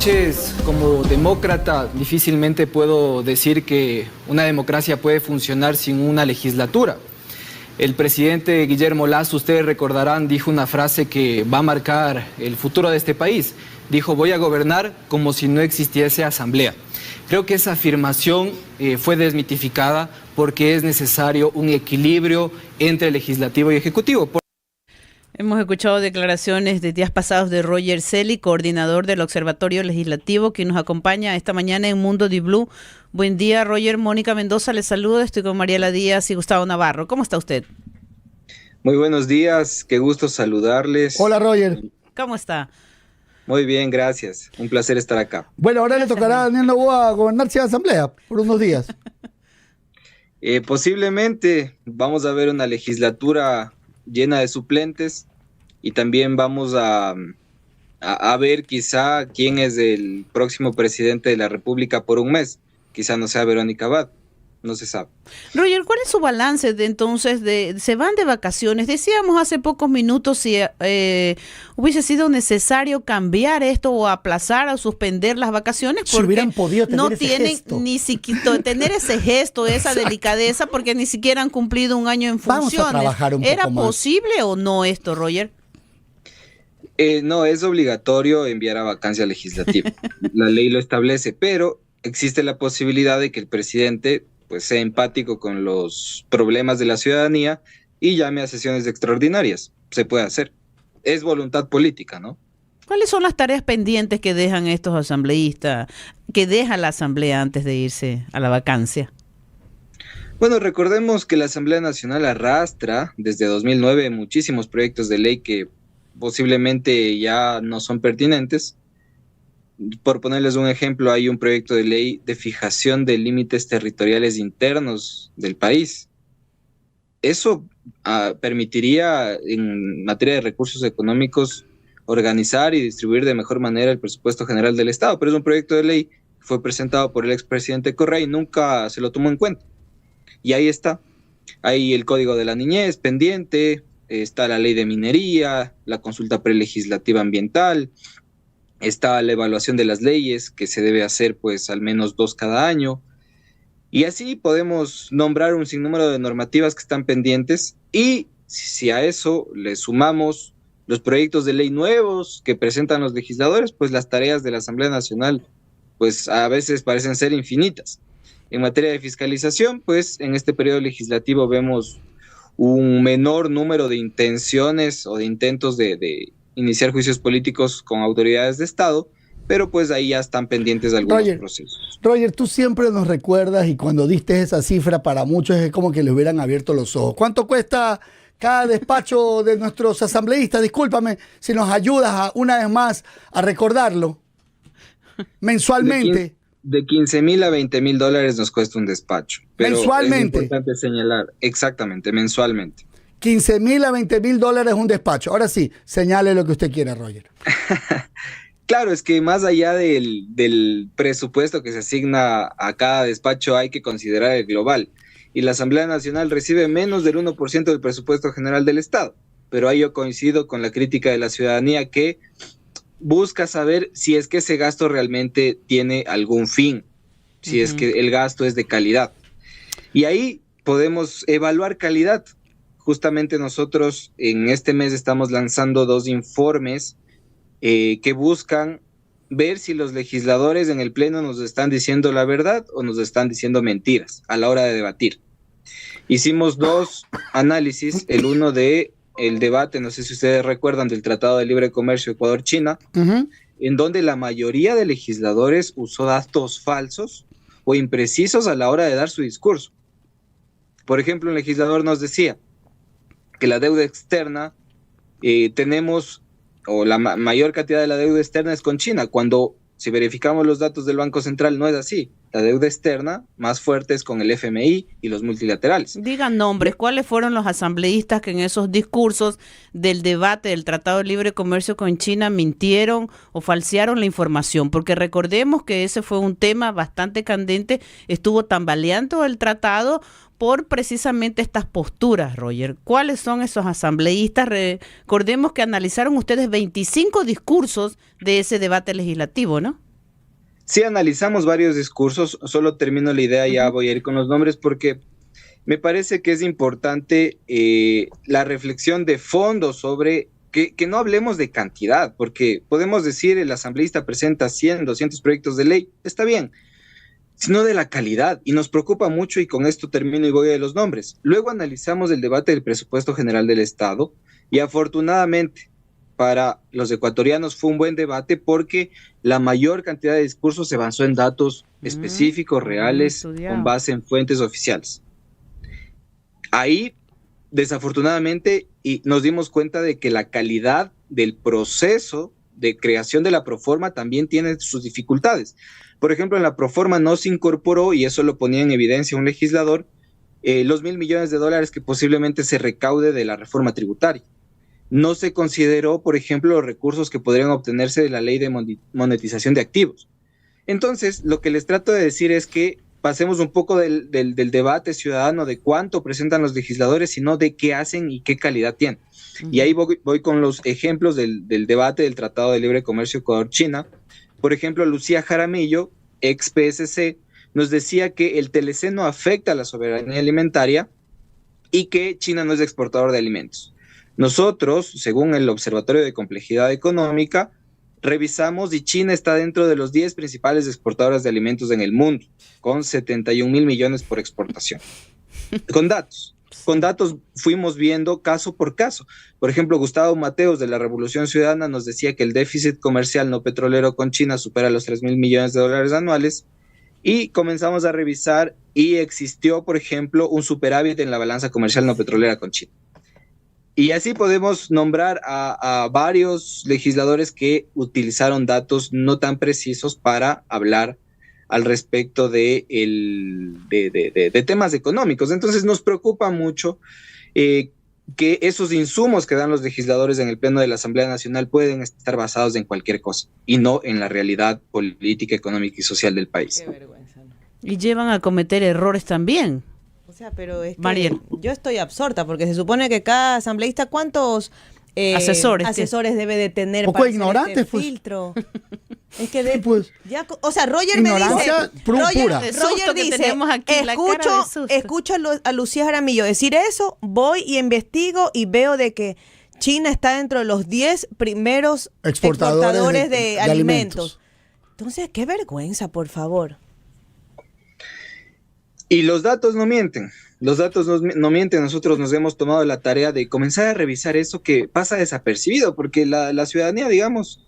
noches. Como demócrata, difícilmente puedo decir que una democracia puede funcionar sin una legislatura. El presidente Guillermo Lasso, ustedes recordarán, dijo una frase que va a marcar el futuro de este país. Dijo: voy a gobernar como si no existiese asamblea. Creo que esa afirmación fue desmitificada porque es necesario un equilibrio entre legislativo y ejecutivo. Hemos escuchado declaraciones de días pasados de Roger Celi, coordinador del Observatorio Legislativo, que nos acompaña esta mañana en Mundo Di Blue. Buen día, Roger. Mónica Mendoza les saluda. Estoy con Mariela Díaz y Gustavo Navarro. ¿Cómo está usted? Muy buenos días. Qué gusto saludarles. Hola, Roger. ¿Cómo está? Muy bien, gracias. Un placer estar acá. Bueno, ahora le tocará a Daniel Noboa gobernar sin asamblea por unos días. Posiblemente vamos a ver una legislatura llena de suplentes y también vamos a ver quizá quién es el próximo presidente de la República por un mes. Quizá no sea Verónica Abad, no se sabe. Roger, ¿cuál es su balance de entonces? Se van de vacaciones. Decíamos hace pocos minutos si hubiese sido necesario cambiar esto o aplazar o suspender las vacaciones, porque si hubieran podido tener no ese tienen gesto. ni siquiera tener ese gesto, esa delicadeza, porque ni siquiera han cumplido un año en funciones. Vamos a trabajar un poco ¿Era más. posible o no esto, Roger? No, es obligatorio enviar a vacancia legislativa. La ley lo establece, pero existe la posibilidad de que el presidente pues sea empático con los problemas de la ciudadanía y llame a sesiones extraordinarias. Se puede hacer. Es voluntad política, ¿no? ¿Cuáles son las tareas pendientes que dejan estos asambleístas, que deja la asamblea antes de irse a la vacancia? Bueno, recordemos que la Asamblea Nacional arrastra desde 2009 muchísimos proyectos de ley que posiblemente ya no son pertinentes. Por ponerles un ejemplo, hay un proyecto de ley de fijación de límites territoriales internos del país. Eso permitiría, en materia de recursos económicos, organizar y distribuir de mejor manera el presupuesto general del Estado, pero es un proyecto de ley que fue presentado por el expresidente Correa y nunca se lo tomó en cuenta. Y ahí está. Hay el Código de la Niñez pendiente, está la ley de minería, la consulta prelegislativa ambiental, está la evaluación de las leyes, que se debe hacer pues al menos 2 cada año. Y así podemos nombrar un sinnúmero de normativas que están pendientes, y si a eso le sumamos los proyectos de ley nuevos que presentan los legisladores, pues las tareas de la Asamblea Nacional pues a veces parecen ser infinitas. En materia de fiscalización, pues en este periodo legislativo vemos un menor número de intenciones o de intentos de iniciar juicios políticos con autoridades de Estado, pero pues ahí ya están pendientes algunos procesos. Roger, tú siempre nos recuerdas, y cuando diste esa cifra para muchos es como que le hubieran abierto los ojos. ¿Cuánto cuesta cada despacho de nuestros asambleístas? Discúlpame si nos ayudas una vez más a recordarlo. Mensualmente. De 15,000 a 20,000 dólares nos cuesta un despacho. Pero mensualmente. es importante señalar, exactamente, mensualmente. 15,000 a 20,000 dólares un despacho. Ahora sí, señale lo que usted quiera, Roger. Claro, es que más allá del presupuesto que se asigna a cada despacho, hay que considerar el global. Y la Asamblea Nacional recibe menos del 1% del presupuesto general del Estado. Pero ahí yo coincido con la crítica de la ciudadanía, que busca saber si es que ese gasto realmente tiene algún fin, si es que el gasto es de calidad. Y ahí podemos evaluar calidad. Justamente nosotros en este mes estamos lanzando 2 informes que buscan ver si los legisladores en el Pleno nos están diciendo la verdad o nos están diciendo mentiras a la hora de debatir. Hicimos 2 análisis, el uno de el debate, no sé si ustedes recuerdan, del Tratado de Libre Comercio Ecuador-China, en donde la mayoría de legisladores usó datos falsos o imprecisos a la hora de dar su discurso. Por ejemplo, un legislador nos decía que la deuda externa tenemos, o la mayor cantidad de la deuda externa es con China, cuando si verificamos los datos del Banco Central no es así. La deuda externa más fuerte es con el FMI y los multilaterales. Digan nombres, ¿cuáles fueron los asambleístas que en esos discursos del debate del Tratado de Libre Comercio con China mintieron o falsearon la información? Porque recordemos que ese fue un tema bastante candente, estuvo tambaleando el tratado por precisamente estas posturas, Roger. ¿Cuáles son esos asambleístas? Recordemos que analizaron ustedes 25 discursos de ese debate legislativo, ¿no? Sí, analizamos varios discursos, solo termino la idea, ya voy a ir con los nombres porque me parece que es importante la reflexión de fondo sobre que no hablemos de cantidad, porque podemos decir el asambleísta presenta 100, 200 proyectos de ley, está bien, sino de la calidad, y nos preocupa mucho, y con esto termino y voy a los nombres. Luego analizamos el debate del presupuesto general del Estado, y afortunadamente para los ecuatorianos fue un buen debate porque la mayor cantidad de discursos se avanzó en datos específicos, reales, con base en fuentes oficiales. Ahí, desafortunadamente, y nos dimos cuenta de que la calidad del proceso de creación de la proforma también tiene sus dificultades. Por ejemplo, en la proforma no se incorporó, y eso lo ponía en evidencia un legislador, los $1.000 millones que posiblemente se recaude de la reforma tributaria. No se consideró, por ejemplo, los recursos que podrían obtenerse de la ley de monetización de activos. Entonces, lo que les trato de decir es que pasemos un poco del debate ciudadano de cuánto presentan los legisladores, sino de qué hacen y qué calidad tienen. Y ahí voy con los ejemplos del debate del Tratado de Libre Comercio Ecuador-China. Por ejemplo, Lucía Jaramillo, ex PSC, nos decía que el TLC no afecta a la soberanía alimentaria y que China no es exportador de alimentos. Nosotros, según el Observatorio de Complejidad Económica, revisamos y China está dentro de los 10 principales exportadoras de alimentos en el mundo, con 71.000 millones por exportación. Con datos fuimos viendo caso por caso. Por ejemplo, Gustavo Mateos de la Revolución Ciudadana nos decía que el déficit comercial no petrolero con China supera los $3.000 millones anuales, y comenzamos a revisar y existió, por ejemplo, un superávit en la balanza comercial no petrolera con China. Y así podemos nombrar a varios legisladores que utilizaron datos no tan precisos para hablar al respecto de temas económicos. Entonces nos preocupa mucho que esos insumos que dan los legisladores en el Pleno de la Asamblea Nacional pueden estar basados en cualquier cosa y no en la realidad política, económica y social del país. Qué vergüenza, ¿no? Y llevan a cometer errores también. O sea, pero es que Mariel, yo estoy absorta porque se supone que cada asambleísta, ¿cuántos asesores debe de tener poco para ignorantes, hacer este pues. filtro? Es que pues, ya, o sea, Roger me dice, ignorancia pura. Roger dice, escucho a Lucía Jaramillo decir eso, voy y investigo y veo de que China está dentro de los 10 primeros exportadores de alimentos. Entonces, qué vergüenza, por favor. Y los datos no mienten, no mienten. Nosotros nos hemos tomado la tarea de comenzar a revisar eso que pasa desapercibido, porque la ciudadanía, digamos,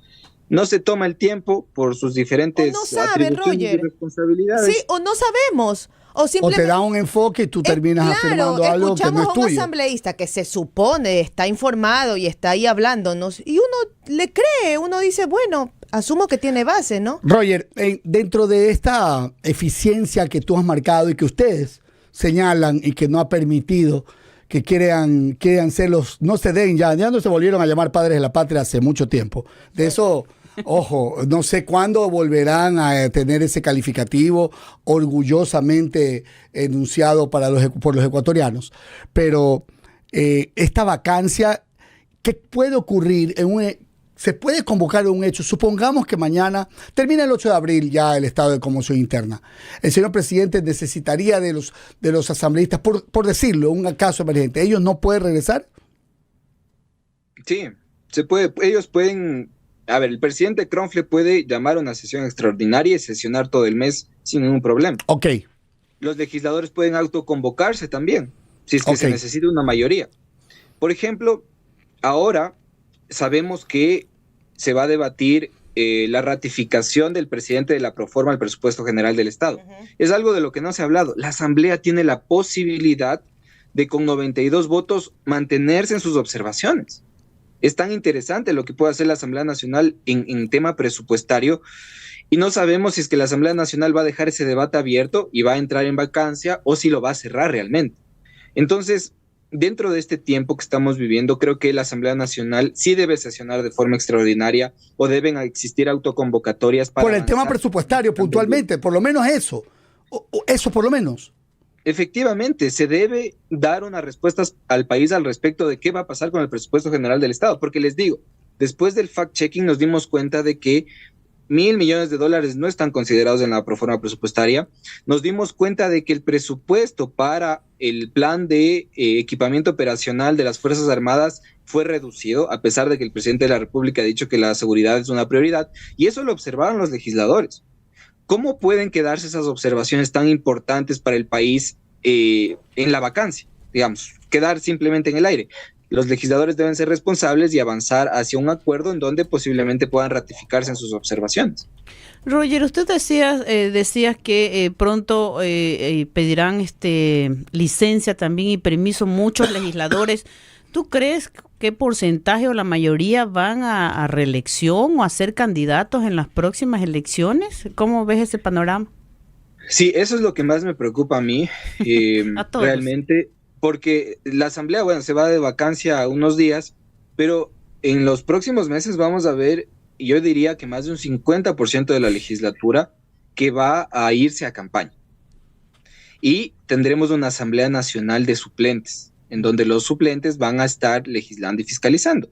no se toma el tiempo por sus diferentes no sabe, atribuciones y responsabilidades. Sí, o no sabemos. O te da un enfoque y tú terminas afirmando algo que no es tuyo. Escuchamos a un asambleísta que se supone está informado y está ahí hablándonos y uno le cree, uno dice, bueno, asumo que tiene base, ¿no? Roger, dentro de esta eficiencia que tú has marcado y que ustedes señalan y que no ha permitido que quieran ser no se den ya no se volvieron a llamar padres de la patria hace mucho tiempo. De eso, ojo, no sé cuándo volverán a tener ese calificativo orgullosamente enunciado por los ecuatorianos. Pero esta vacancia, ¿qué puede ocurrir se puede convocar un hecho? Supongamos que mañana termina el 8 de abril ya el estado de conmoción interna. El señor presidente necesitaría de los asambleístas, por decirlo, un caso emergente. ¿Ellos no pueden regresar? Sí, se puede. Ellos pueden. A ver, el presidente Kronfle puede llamar a una sesión extraordinaria y sesionar todo el mes sin ningún problema. Ok. Los legisladores pueden autoconvocarse también, si es que se necesita una mayoría. Por ejemplo, ahora sabemos que se va a debatir la ratificación del presidente de la proforma al presupuesto general del Estado. Es algo de lo que no se ha hablado. La Asamblea tiene la posibilidad de, con 92 votos, mantenerse en sus observaciones. Es tan interesante lo que puede hacer la Asamblea Nacional en tema presupuestario, y no sabemos si es que la Asamblea Nacional va a dejar ese debate abierto y va a entrar en vacancia o si lo va a cerrar realmente. Entonces, dentro de este tiempo que estamos viviendo, creo que la Asamblea Nacional sí debe sesionar de forma extraordinaria o deben existir autoconvocatorias para por el tema presupuestario puntualmente, por lo menos eso. Eso por lo menos. Efectivamente, se debe dar unas respuestas al país al respecto de qué va a pasar con el presupuesto general del Estado, porque les digo, después del fact-checking nos dimos cuenta de que $1.000 millones no están considerados en la proforma presupuestaria. Nos dimos cuenta de que el presupuesto para el plan de equipamiento operacional de las Fuerzas Armadas fue reducido, a pesar de que el presidente de la República ha dicho que la seguridad es una prioridad, y eso lo observaron los legisladores. ¿Cómo pueden quedarse esas observaciones tan importantes para el país en la vacancia? Digamos, quedar simplemente en el aire. Los legisladores deben ser responsables y avanzar hacia un acuerdo en donde posiblemente puedan ratificarse en sus observaciones. Roger, usted decías que pronto pedirán licencia también y permiso muchos legisladores. ¿Tú crees qué porcentaje o la mayoría van a reelección o a ser candidatos en las próximas elecciones? ¿Cómo ves ese panorama? Sí, eso es lo que más me preocupa a mí. A todos. Realmente, porque la Asamblea, bueno, se va de vacancia unos días, pero en los próximos meses vamos a ver, yo diría que más de un 50% de la legislatura que va a irse a campaña. Y tendremos una Asamblea Nacional de Suplentes, en donde los suplentes van a estar legislando y fiscalizando.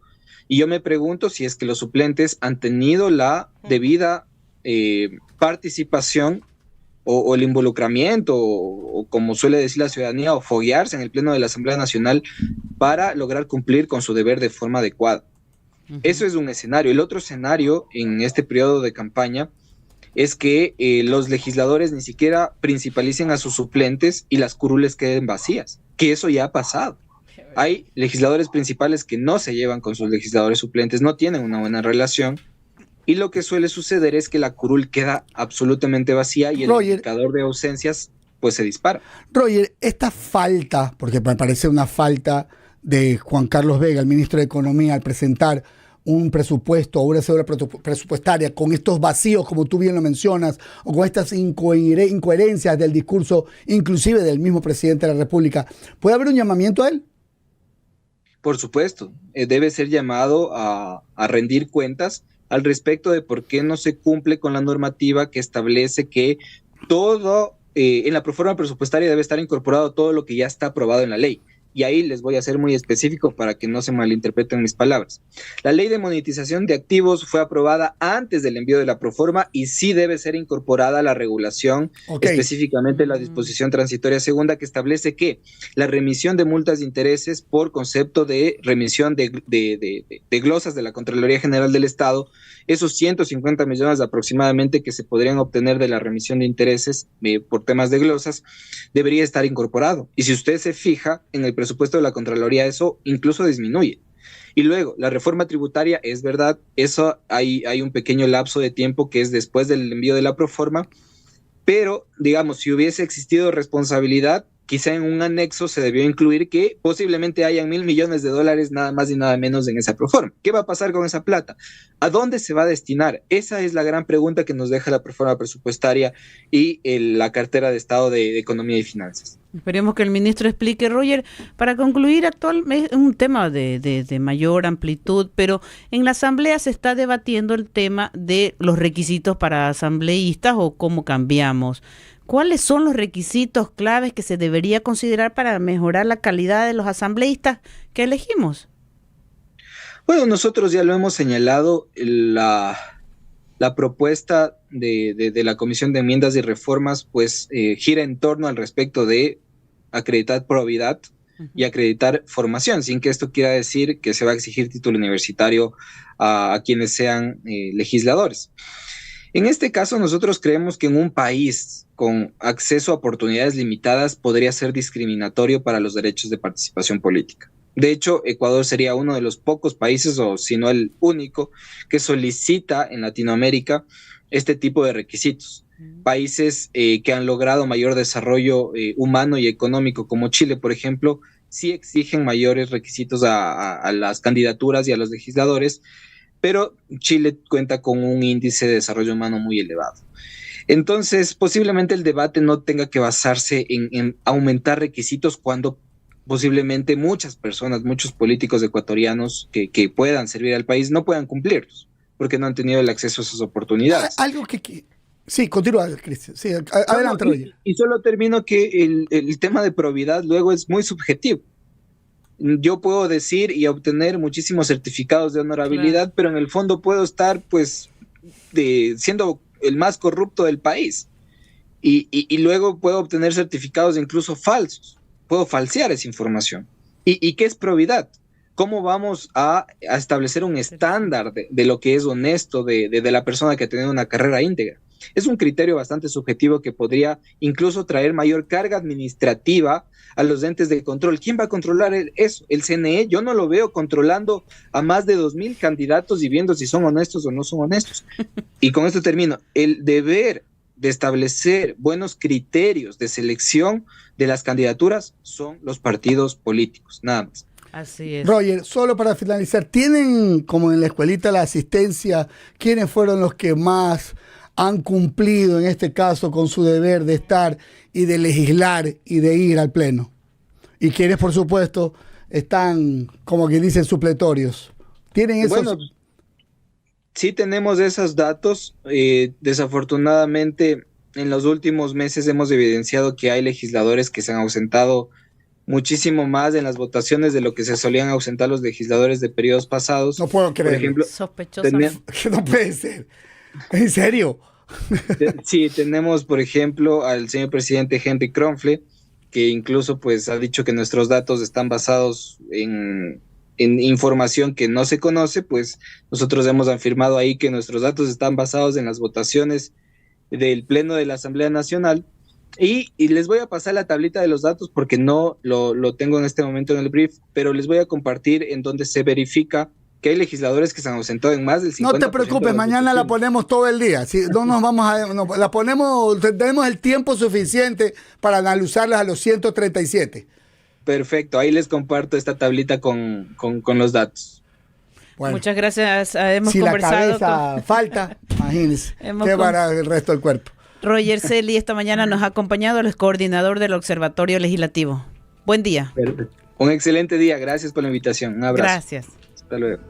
Y yo me pregunto si es que los suplentes han tenido la debida participación o el involucramiento, o como suele decir la ciudadanía, o foguearse en el Pleno de la Asamblea Nacional para lograr cumplir con su deber de forma adecuada. Eso es un escenario. El otro escenario en este periodo de campaña es que los legisladores ni siquiera principalicen a sus suplentes y las curules queden vacías, que eso ya ha pasado. Hay legisladores principales que no se llevan con sus legisladores suplentes, no tienen una buena relación, y lo que suele suceder es que la curul queda absolutamente vacía y el indicador de ausencias pues se dispara. Roger, esta falta, porque me parece una falta de Juan Carlos Vega, el ministro de Economía, al presentar un presupuesto o una cédula presupuestaria con estos vacíos, como tú bien lo mencionas, o con estas incoherencias del discurso, inclusive del mismo presidente de la República, ¿puede haber un llamamiento a él? Por supuesto, debe ser llamado a rendir cuentas al respecto de por qué no se cumple con la normativa que establece que todo, en la proforma presupuestaria debe estar incorporado todo lo que ya está aprobado en la ley. Y ahí les voy a ser muy específico para que no se malinterpreten mis palabras. La ley de monetización de activos fue aprobada antes del envío de la proforma y sí debe ser incorporada a la regulación, específicamente la disposición transitoria segunda, que establece que la remisión de multas de intereses por concepto de remisión de glosas de la Contraloría General del Estado, esos 150 millones aproximadamente que se podrían obtener de la remisión de intereses por temas de glosas, debería estar incorporado. Y si usted se fija en el presupuesto de la Contraloría, eso incluso disminuye. Y luego, la reforma tributaria, es verdad, eso hay un pequeño lapso de tiempo que es después del envío de la proforma, pero, digamos, si hubiese existido responsabilidad, quizá en un anexo se debió incluir que posiblemente hayan $1.000 millones nada más y nada menos en esa proforma. ¿Qué va a pasar con esa plata? ¿A dónde se va a destinar? Esa es la gran pregunta que nos deja la proforma presupuestaria y la cartera de Estado de Economía y Finanzas. Esperemos que el ministro explique. Roger, para concluir, actualmente es un tema de mayor amplitud, pero en la Asamblea se está debatiendo el tema de los requisitos para asambleístas o cómo cambiamos. ¿Cuáles son los requisitos claves que se debería considerar para mejorar la calidad de los asambleístas que elegimos? Bueno, nosotros ya lo hemos señalado, la propuesta de la Comisión de Enmiendas y Reformas pues gira en torno al respecto de acreditar probidad y acreditar formación, sin que esto quiera decir que se va a exigir título universitario a quienes sean legisladores. En este caso, nosotros creemos que en un país con acceso a oportunidades limitadas podría ser discriminatorio para los derechos de participación política. De hecho, Ecuador sería uno de los pocos países, o si no el único, que solicita en Latinoamérica este tipo de requisitos. Países que han logrado mayor desarrollo humano y económico, como Chile, por ejemplo, sí exigen mayores requisitos a las candidaturas y a los legisladores, pero Chile cuenta con un índice de desarrollo humano muy elevado. Entonces, posiblemente el debate no tenga que basarse en aumentar requisitos cuando posiblemente muchas personas, muchos políticos ecuatorianos que puedan servir al país no puedan cumplirlos, porque no han tenido el acceso a esas oportunidades. Algo que sí, continúa, Cristian. Sí, adelante, Roger. Y solo termino que el tema de probidad luego es muy subjetivo. Yo puedo decir y obtener muchísimos certificados de honorabilidad, claro, pero en el fondo puedo estar pues siendo el más corrupto del país. Y luego puedo obtener certificados incluso falsos. Puedo falsear esa información. ¿Y qué es probidad? ¿Cómo vamos a establecer un estándar de lo que es honesto de la persona que ha tenido una carrera íntegra? Es un criterio bastante subjetivo que podría incluso traer mayor carga administrativa a los entes de control. ¿Quién va a controlar eso? El CNE. Yo no lo veo controlando a más de 2,000 candidatos y viendo si son honestos o no son honestos. Y con esto termino. El deber de establecer buenos criterios de selección de las candidaturas son los partidos políticos, nada más. Así es. Roger, solo para finalizar, ¿tienen como en la escuelita la asistencia? ¿Quiénes fueron los que más han cumplido en este caso con su deber de estar y de legislar y de ir al pleno? Y quienes, por supuesto, están, como que dicen, supletorios. ¿Tienen esos? Bueno, sí tenemos esos datos. Desafortunadamente, en los últimos meses hemos evidenciado que hay legisladores que se han ausentado muchísimo más en las votaciones de lo que se solían ausentar los legisladores de periodos pasados. No puedo creer. Por ejemplo, no puede ser. ¿En serio? Sí, tenemos, por ejemplo, al señor presidente Henry Kronfle, que incluso pues ha dicho que nuestros datos están basados en información que no se conoce. Pues nosotros hemos afirmado ahí que nuestros datos están basados en las votaciones del Pleno de la Asamblea Nacional. Y les voy a pasar la tablita de los datos porque no lo tengo en este momento en el brief, pero les voy a compartir en donde se verifica que hay legisladores que se han ausentado en más del 50%. No te preocupes, mañana la ponemos todo el día. Si no nos vamos la ponemos, tenemos el tiempo suficiente para analizarlas a los 137. Perfecto, ahí les comparto esta tablita con los datos. Bueno, muchas gracias. Hemos conversado. Si la cabeza falta, imagínense, ¿qué para el resto del cuerpo? Roger Celi esta mañana nos ha acompañado, el coordinador del Observatorio Legislativo. Buen día. Perfecto. Un excelente día, gracias por la invitación. Un abrazo. Gracias. Hasta luego.